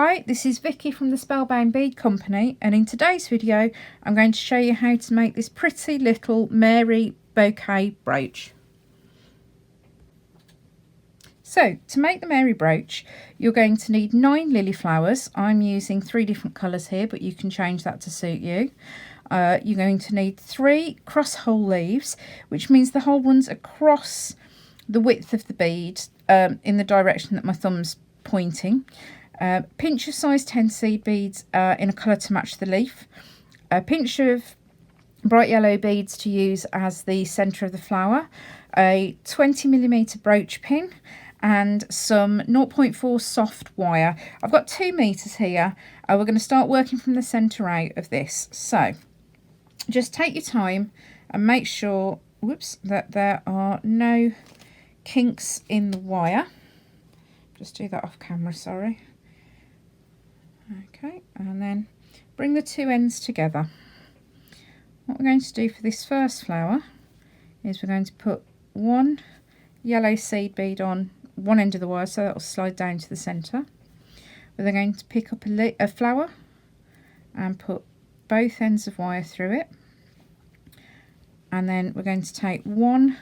Hi, this is Vicky from the Spellbound Bead Company, and in today's video I'm going to show you how to make this pretty little Mary bouquet brooch. So to make the Mary brooch you're going to need 9 lily flowers. I'm using 3 different colours here, but you can change that to suit you. You're going to need 3 cross hole leaves, which means the hole runs across the width of the bead in the direction that my thumb's pointing. Pinch of size 10 seed beads in a colour to match the leaf. A pinch of bright yellow beads to use as the centre of the flower. A 20mm brooch pin and some 0.4 soft wire. I've got 2 meters here. We're going to start working from the centre out of this. So just take your time and make sure that there are no kinks in the wire. Just do that off camera, sorry. Okay, and then bring the 2 ends together. What we're going to do for this first flower is we're going to put 1 yellow seed bead on one end of the wire, so that will slide down to the centre. We're then going to pick up a flower and put both ends of wire through it, and then we're going to take 1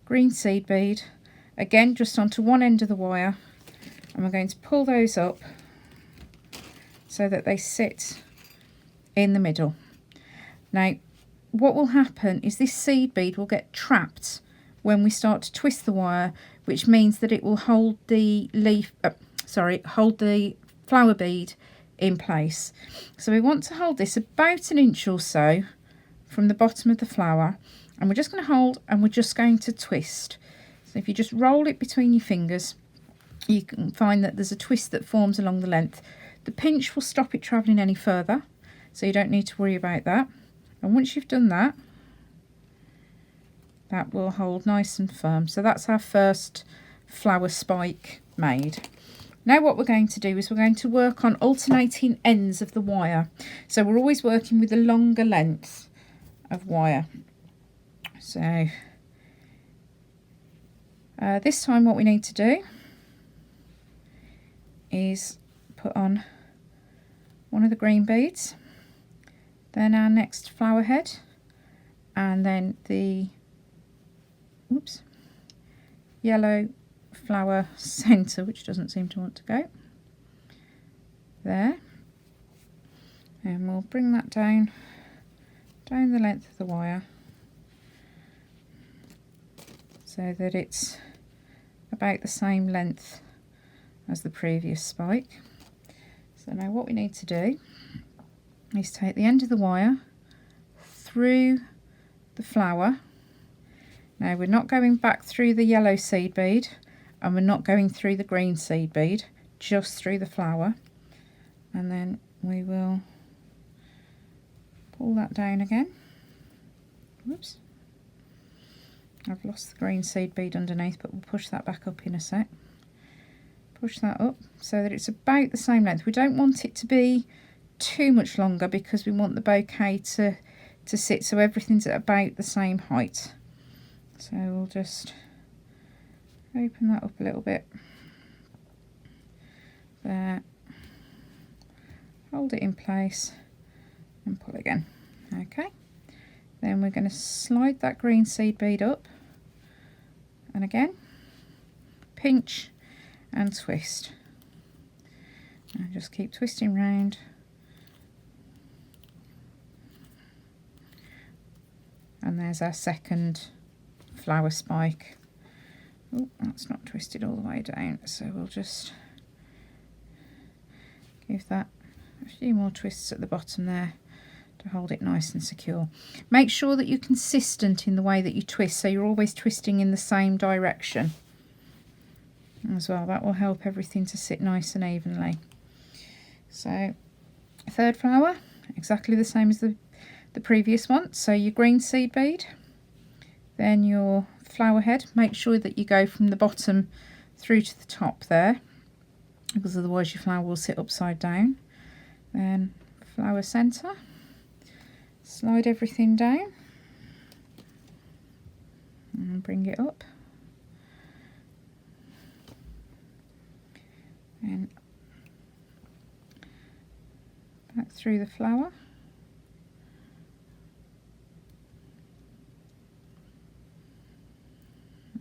green seed bead, again just onto one end of the wire, and we're going to pull those up so that they sit in the middle. Now what will happen is this seed bead will get trapped when we start to twist the wire, which means that it will hold the hold the flower bead in place. So we want to hold this about 1 inch or so from the bottom of the flower, and we're just going to hold and we're just going to twist. So if you just roll it between your fingers, you can find that there's a twist that forms along the length. The pinch will stop it travelling any further, so you don't need to worry about that. And once you've done that, that will hold nice and firm. So that's our first flower spike made. Now what we're going to do is we're going to work on alternating ends of the wire. So we're always working with a longer length of wire. So this time what we need to do is put on one of the green beads, then our next flower head, and then the yellow flower centre, which doesn't seem to want to go there, and we'll bring that down the length of the wire so that it's about the same length as the previous spike. So now what we need to do is take the end of the wire through the flower. Now we're not going back through the yellow seed bead and we're not going through the green seed bead, just through the flower, and then we will pull that down again. Whoops, I've lost the green seed bead underneath, but we'll push that back up in a sec. Push that up so that it's about the same length. We don't want it to be too much longer because we want the bouquet to sit so everything's at about the same height. So we'll just open that up a little bit there, hold it in place and pull again. Okay, then we're going to slide that green seed bead up, and again pinch and twist, and just keep twisting round. And there's our second flower spike. Oh, that's not twisted all the way down, so we'll just give that a few more twists at the bottom there to hold it nice and secure. Make sure that you're consistent in the way that you twist, so you're always twisting in the same direction as well. That will help everything to sit nice and evenly. So third flower, exactly the same as the previous one. So your green seed bead, then your flower head. Make sure that you go from the bottom through to the top there, because otherwise your flower will sit upside down. Then flower centre, slide everything down and bring it up, and through the flower.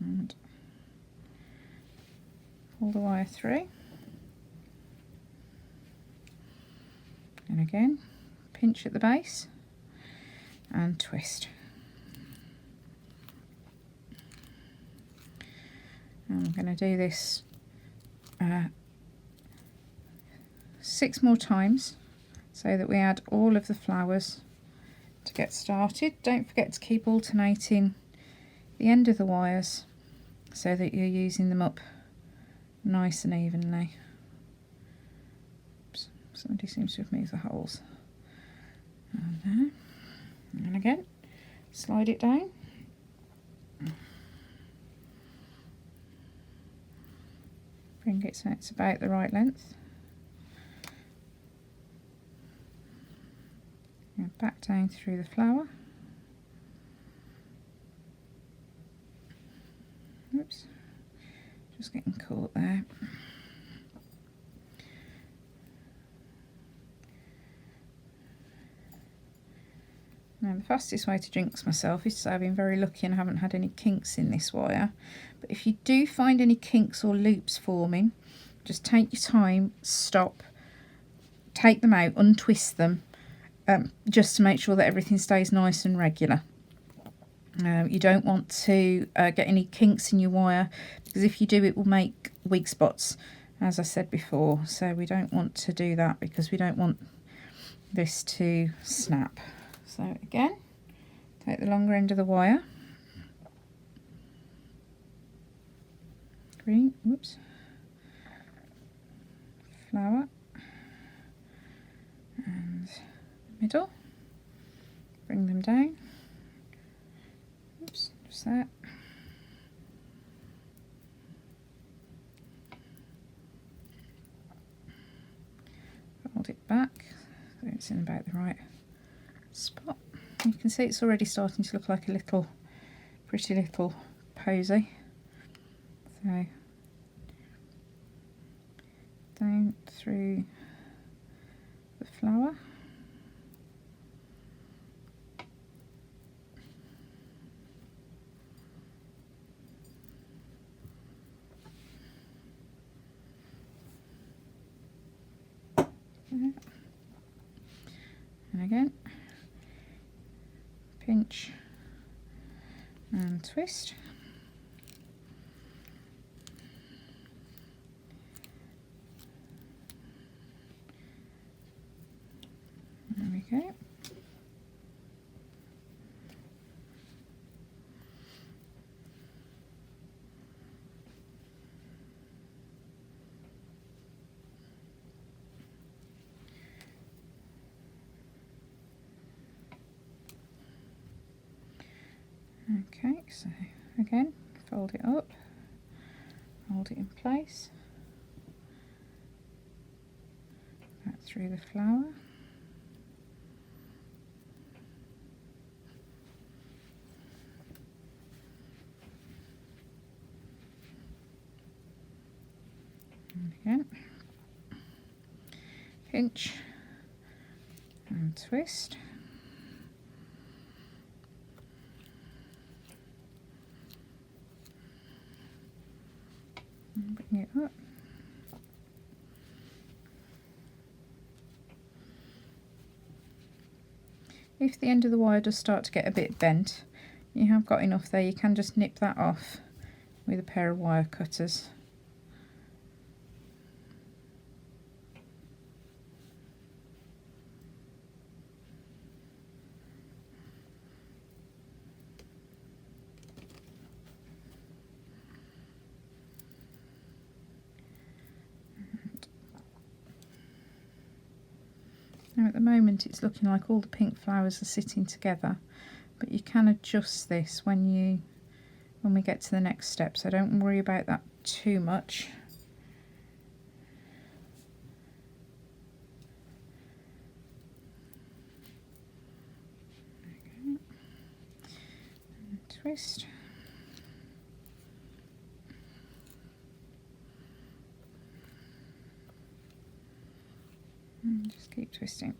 And pull the wire through. And again, pinch at the base and twist. And I'm going to do this 6 more times so that we add all of the flowers to get started. Don't forget to keep alternating the end of the wires so that you're using them up nice and evenly. Oops, somebody seems to have moved the holes. And there. And again, slide it down. Bring it so it's about the right length. And back down through the flower. Oops, just getting caught there. Now the fastest way to jinx myself is to say I've been very lucky and haven't had any kinks in this wire. But if you do find any kinks or loops forming, just take your time, stop, take them out, untwist them, just to make sure that everything stays nice and regular. You don't want to get any kinks in your wire, because if you do it will make weak spots, as I said before. So we don't want to do that because we don't want this to snap. So again, take the longer end of the wire, green, whoops, flower, and middle, bring them down, oops, just that, fold it back so it's in about the right spot. You can see it's already starting to look like a little pretty little posy. So down through the flower, and again pinch and twist. There we go. Okay, so again, fold it up, hold it in place, back through the flower, and again, pinch and twist. Bring it up. If the end of the wire does start to get a bit bent, you have got enough there, you can just nip that off with a pair of wire cutters. Now at the moment it's looking like all the pink flowers are sitting together, but you can adjust this when we get to the next step, so don't worry about that too much. Okay. And twist. And just keep twisting.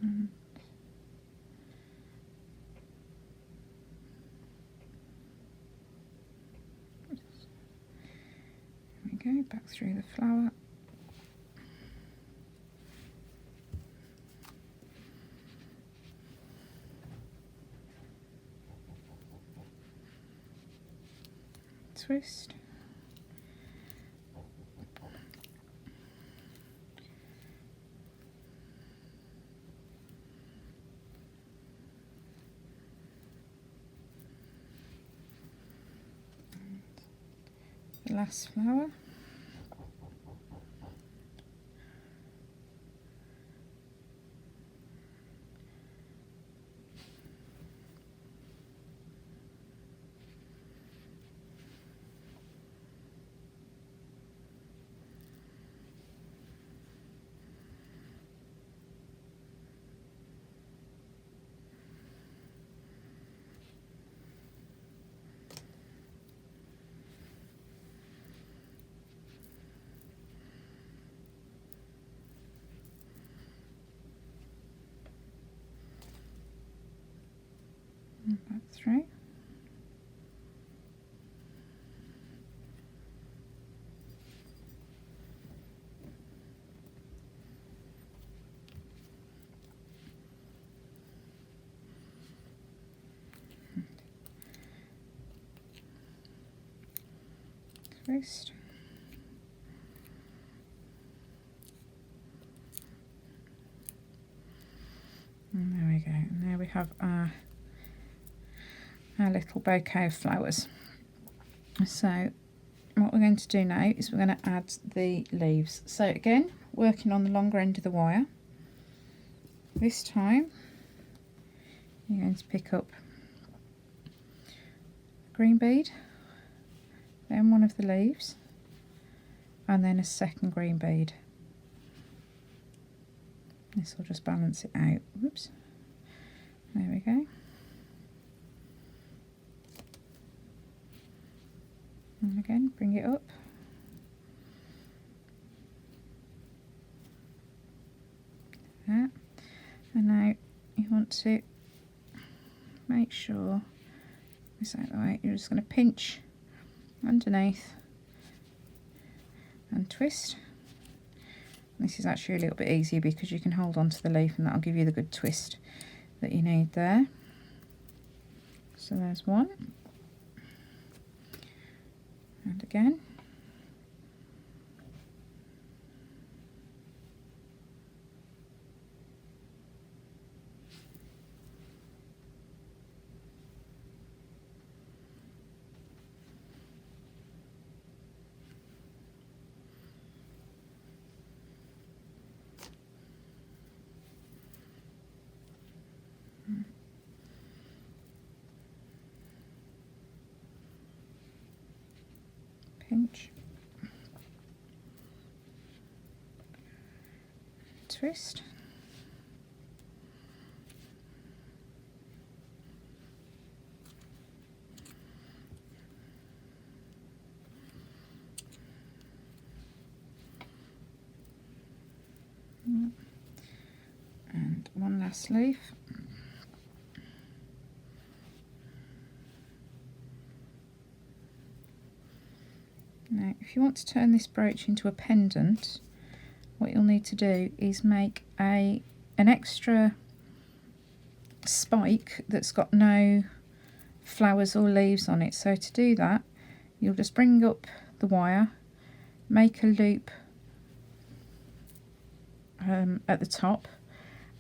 And there we go, back through the flower. Twist. The last flower. And back through. Twist. And there we go. And there we have our little bouquet of flowers. So what we're going to do now is we're going to add the leaves. So again, working on the longer end of the wire. This time you're going to pick up a green bead, then one of the leaves, and then a second green bead. This will just balance it out. Whoops. There we go. And again, bring it up. There. And now you want to make sure this out the way. You're just going to pinch underneath and twist. This is actually a little bit easier because you can hold on to the leaf and that'll give you the good twist that you need there. So there's one. And again. Pinch, twist, and one last leaf. Now, if you want to turn this brooch into a pendant, what you'll need to do is make an extra spike that's got no flowers or leaves on it. So to do that, you'll just bring up the wire, make a loop at the top,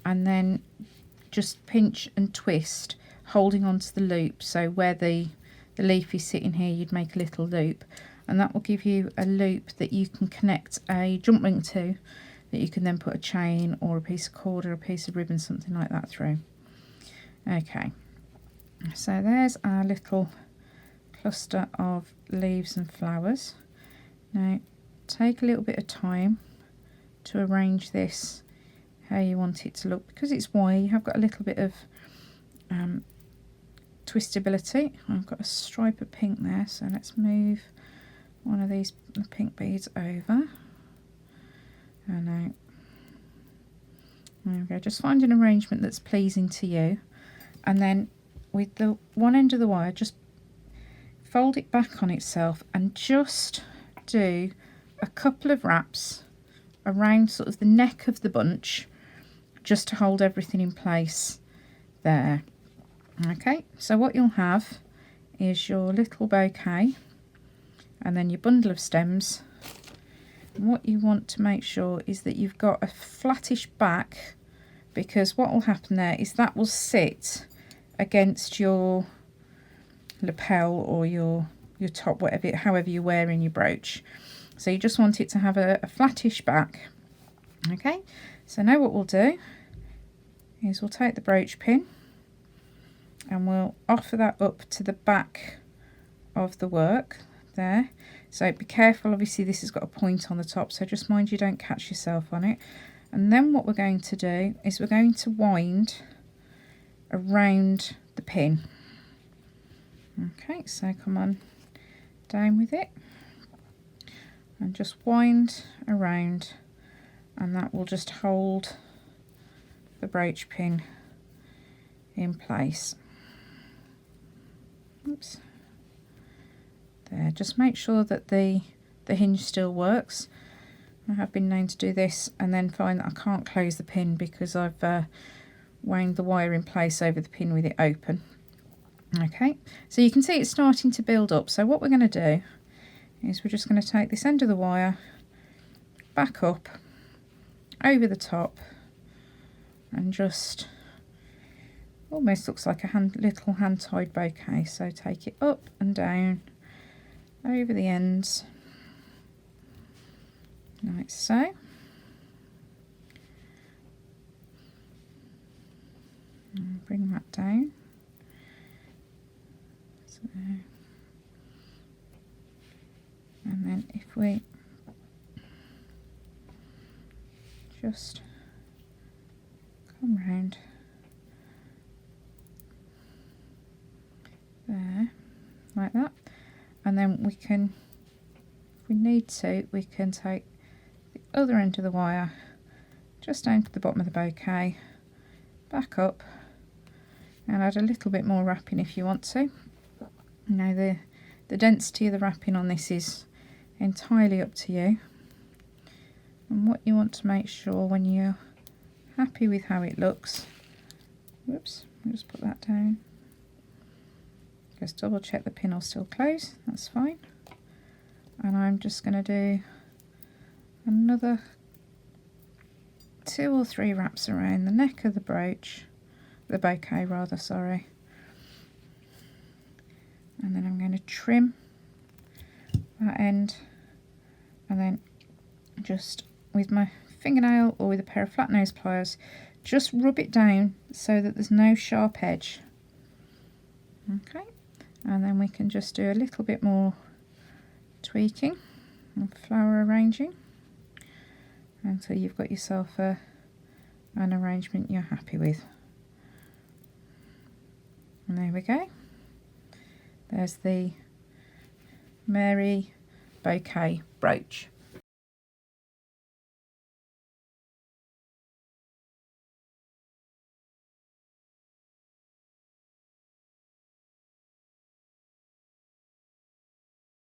and then just pinch and twist, holding onto the loop. So where the leaf is sitting here, you'd make a little loop, and that will give you a loop that you can connect a jump ring to, that you can then put a chain or a piece of cord or a piece of ribbon, something like that, through. Okay, so there's our little cluster of leaves and flowers. Now take a little bit of time to arrange this how you want it to look. Because it's wire, you have got a little bit of twistability. I've got a stripe of pink there, so let's move one of these pink beads over, and now There we go, just find an arrangement that's pleasing to you, and then with the one end of the wire just fold it back on itself and just do a couple of wraps around sort of the neck of the bunch, just to hold everything in place there. Okay, so what you'll have is your little bouquet and then your bundle of stems. And what you want to make sure is that you've got a flattish back, because what will happen there is that will sit against your lapel or your top, whatever, however you're wearing your brooch. So you just want it to have a flattish back. Okay, so now what we'll do is we'll take the brooch pin and we'll offer that up to the back of the work there. So be careful, obviously this has got a point on the top, so just mind you don't catch yourself on it. And then what we're going to do is we're going to wind around the pin. Okay, so come on down with it and just wind around, and that will just hold the brooch pin in place. Oops. There, just make sure that the hinge still works. I have been known to do this and then find that I can't close the pin because I've wound the wire in place over the pin with it open. Okay, so you can see it's starting to build up. So what we're going to do is we're just going to take this end of the wire back up over the top and just almost looks like a little hand-tied bouquet. So take it up and down over the ends like so. And bring that down. So, and then if we just come round there like that, and then we can, if we need to, we can take the other end of the wire just down to the bottom of the bouquet, back up, and add a little bit more wrapping if you want to. Now the density of the wrapping on this is entirely up to you, and what you want to make sure when you're happy with how it looks, whoops, I'll just put that down, just double check the pin will still close, that's fine. And I'm just going to do another 2 or 3 wraps around the neck of the brooch, the bouquet rather, sorry. And then I'm going to trim that end, and then just with my fingernail or with a pair of flat nose pliers just rub it down so that there's no sharp edge. Okay, and then we can just do a little bit more tweaking and flower arranging until you've got yourself an arrangement you're happy with. And there we go. There's the Mary bouquet brooch.